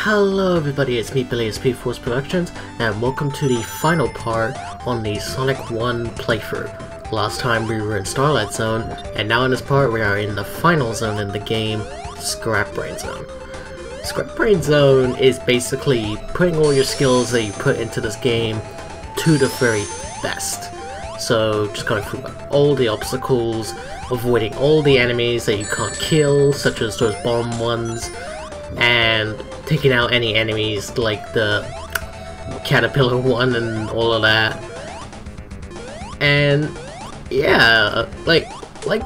Hello everybody, it's me Billy SP Force Productions, and welcome to the final part on the Sonic 1 playthrough. Last time we were in Starlight Zone, and now in this part we are in the final zone in the game, Scrap Brain Zone. Scrap Brain Zone is basically putting all your skills that you put into this game to the very best. So just going through all the obstacles, avoiding all the enemies that you can't kill, such as those bomb ones, and taking out any enemies like the caterpillar one and all of that. And yeah, like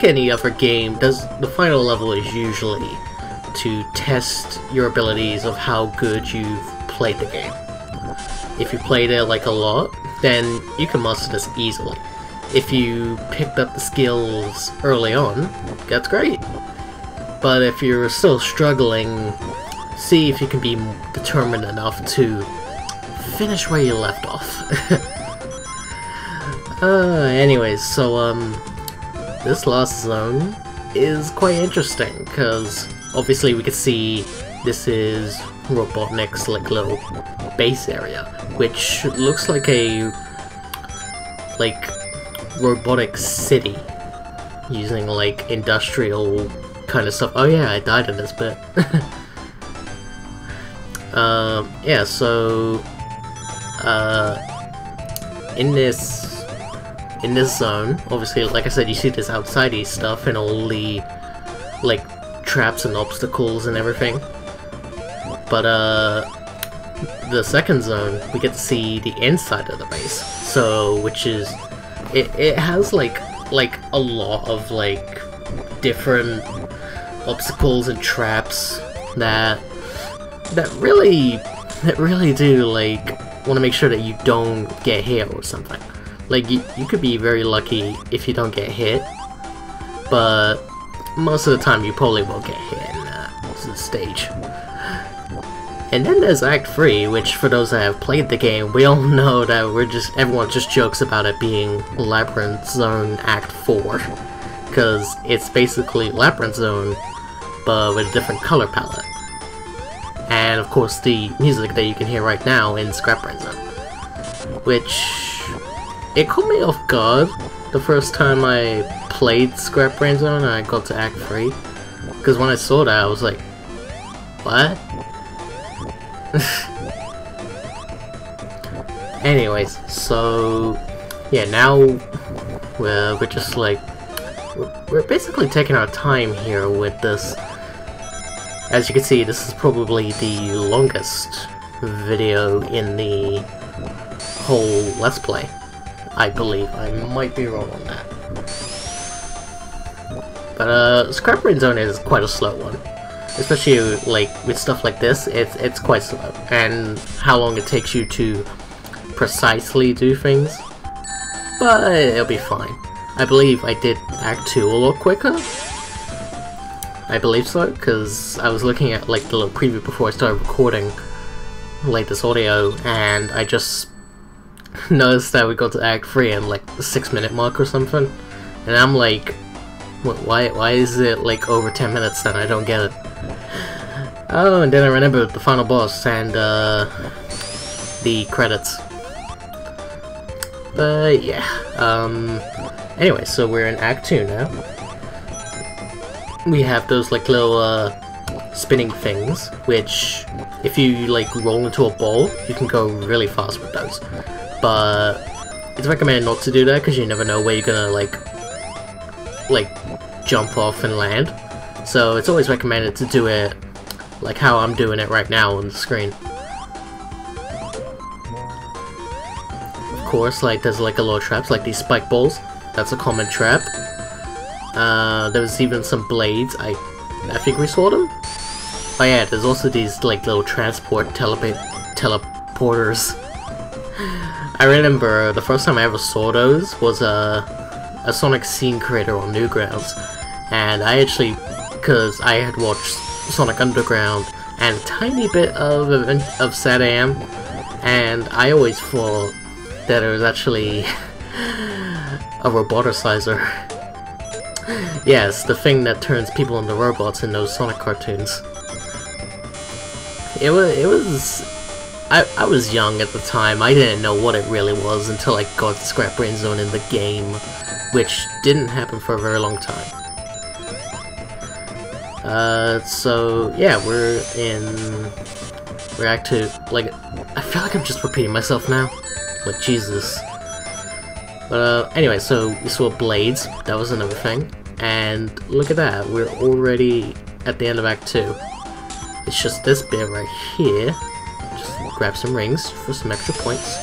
any other game, the final level is usually to test your abilities of how good you've played the game. If you played it like a lot, then you can master this easily. If you picked up the skills early on, that's great. But if you're still struggling, see if you can be determined enough to finish where you left off. Anyways, so this last zone is quite interesting because obviously we can see this is Robotnik's little base area, which looks like a robotic city using like industrial kind of stuff. Oh yeah, I died in this bit. Yeah, so in this zone, obviously, like I said, you see this outsidey stuff and all the like traps and obstacles and everything. But the second zone, we get to see the inside of the base. So, which is it has like a lot of like different obstacles and traps that really do like want to make sure that you don't get hit or something. Like you could be very lucky if you don't get hit, but most of the time you probably will get hit in that stage. And then there's Act 3, which for those that have played the game, we all know that everyone just jokes about it being Labyrinth Zone Act 4, because it's basically Labyrinth Zone, but with a different color palette. And of course the music that you can hear right now in Scrap Brain Zone, which it caught me off guard the first time I played Scrap Brain Zone and I got to Act 3, because when I saw that I was like, what? Anyways, so yeah, now we're just like we're basically taking our time here with this. As you can see, this is probably the longest video in the whole Let's Play, I believe. I might be wrong on that. But Scrap Brain Zone is quite a slow one. Especially like with stuff like this, it's quite slow. And how long it takes you to precisely do things. But it'll be fine. I believe I did Act 2 a lot quicker. I believe so, because I was looking at like the little preview before I started recording like this audio, and I just noticed that we got to Act 3 in like the 6-minute mark or something, and I'm like, why is it like over 10 minutes then? I don't get it. Oh, and then I remembered the final boss and the credits. But yeah, anyway, so we're in Act 2 now. We have those like little spinning things, which if you like roll into a ball, you can go really fast with those. But it's recommended not to do that because you never know where you're gonna like jump off and land. So it's always recommended to do it like how I'm doing it right now on the screen. Of course, like there's like a lot of traps, like these spike balls. That's a common trap. There was even some blades. I think we saw them. Oh yeah, there's also these like little transport teleporters. I remember the first time I ever saw those was a Sonic scene creator on Newgrounds, and I actually, because I had watched Sonic Underground and a tiny bit of Sad AM, and I always thought that it was actually a roboticizer. Yes, the thing that turns people into robots in those Sonic cartoons. I was young at the time. I didn't know what it really was until I got the Scrap Brain Zone in the game, which didn't happen for a very long time. So yeah, we're Act 2. Like, I feel like I'm just repeating myself now. Like, Jesus. But anyway, so we saw blades. That was another thing. And look at that, we're already at the end of Act 2. It's just this bit right here. Just grab some rings for some extra points.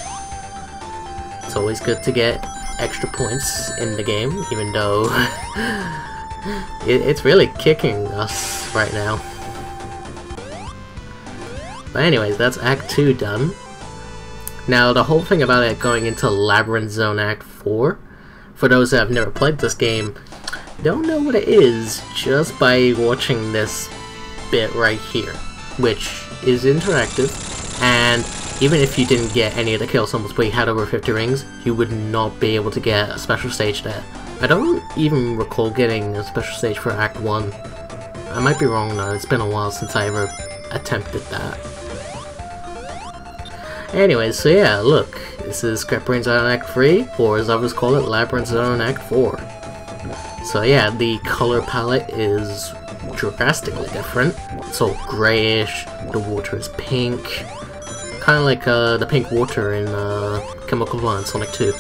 It's always good to get extra points in the game, even though it's really kicking us right now. But anyways, that's Act 2 done. Now, the whole thing about it going into Labyrinth Zone Act 4, for those that have never played this game, don't know what it is just by watching this bit right here, which is interactive, and even if you didn't get any of the kill symbols but you had over 50 rings, you would not be able to get a special stage there. I don't even recall getting a special stage for Act 1. I might be wrong though, it's been a while since I ever attempted that. Anyways, so yeah, look, this is Scrap Brain Zone Act 3, or as others call it, Labyrinth Zone Act 4. So yeah, the color palette is drastically different. It's all grayish, the water is pink, kind of like the pink water in Chemical Plant Sonic 2.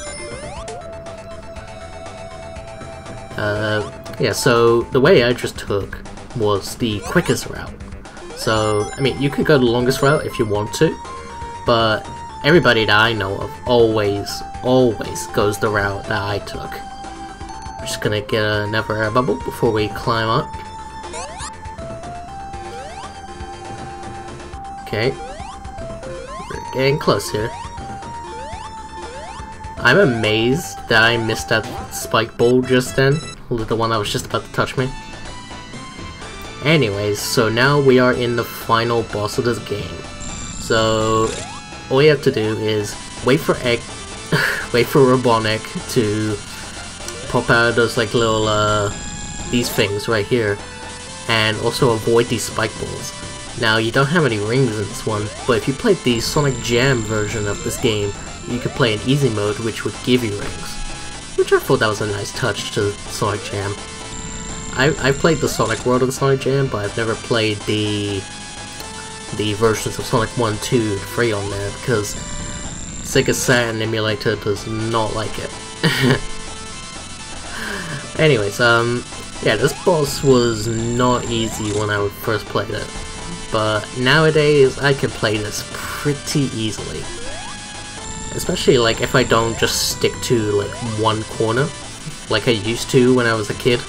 Yeah, so the way I just took was the quickest route. So, I mean, you could go the longest route if you want to, but everybody that I know of always goes the route that I took. I'm just gonna get another air bubble before we climb up. Okay. We're getting close here. I'm amazed that I missed that spike ball just then, the one that was just about to touch me. Anyways, so now we are in the final boss of this game. So all you have to do is wait for Robotnik to pop out of those like little these things right here, and also avoid these spike balls. Now you don't have any rings in this one, but if you played the Sonic Jam version of this game, you could play in easy mode, which would give you rings. Which I thought that was a nice touch to Sonic Jam. I've played the Sonic World and Sonic Jam, but I've never played the versions of Sonic 1, 2, 3 on there, because Sega Saturn emulator does not like it. Anyways, yeah, this boss was not easy when I first played it, but nowadays I can play this pretty easily. Especially like if I don't just stick to like one corner, like I used to when I was a kid.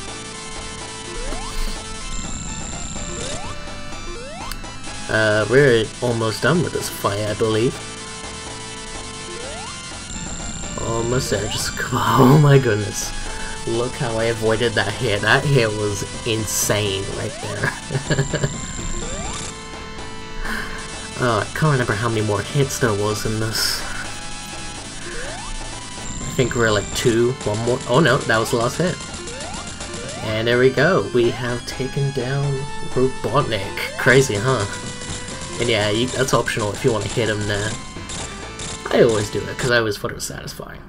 We're almost done with this fight, I believe. Almost there, just oh my goodness. Look how I avoided that hit. That hit was insane right there. Oh, I can't remember how many more hits there was in this. I think we're like 2, 1 more. Oh no, that was the last hit. And there we go. We have taken down Robotnik. Crazy, huh? And yeah, that's optional if you want to hit him there. I always do it because I always thought it was satisfying.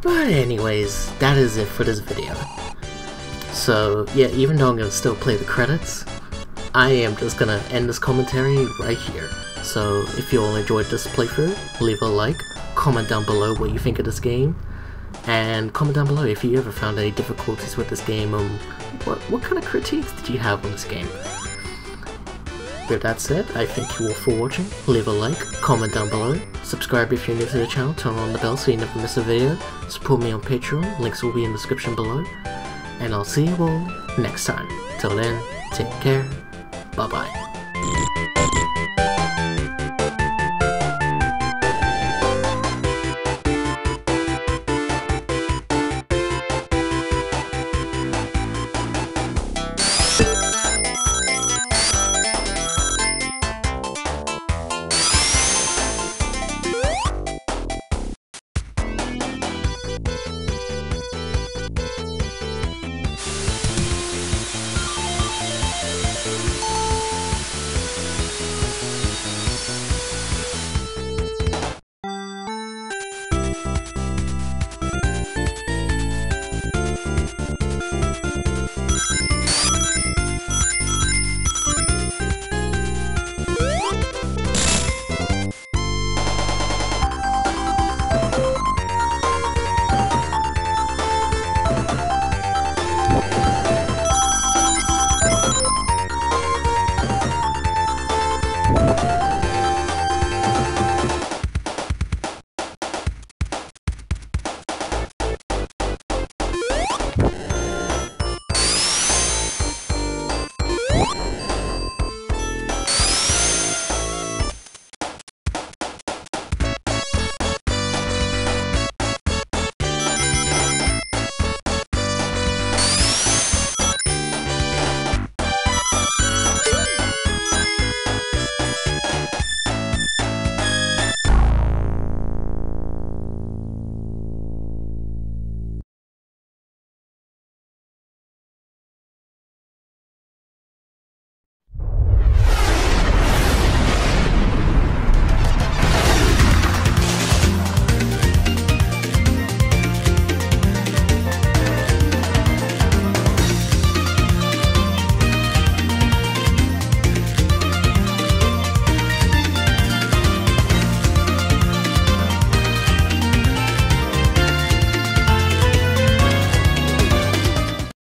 But anyways, that is it for this video. So yeah, even though I'm going to still play the credits, I am just going to end this commentary right here. So if you all enjoyed this playthrough, leave a like, comment down below what you think of this game, and comment down below if you ever found any difficulties with this game, and what kind of critiques did you have on this game. With that said, I thank you all for watching. Leave a like, comment down below, subscribe if you're new to the channel, turn on the bell so you never miss a video, support me on Patreon, links will be in the description below, and I'll see you all next time. Till then, take care, bye bye.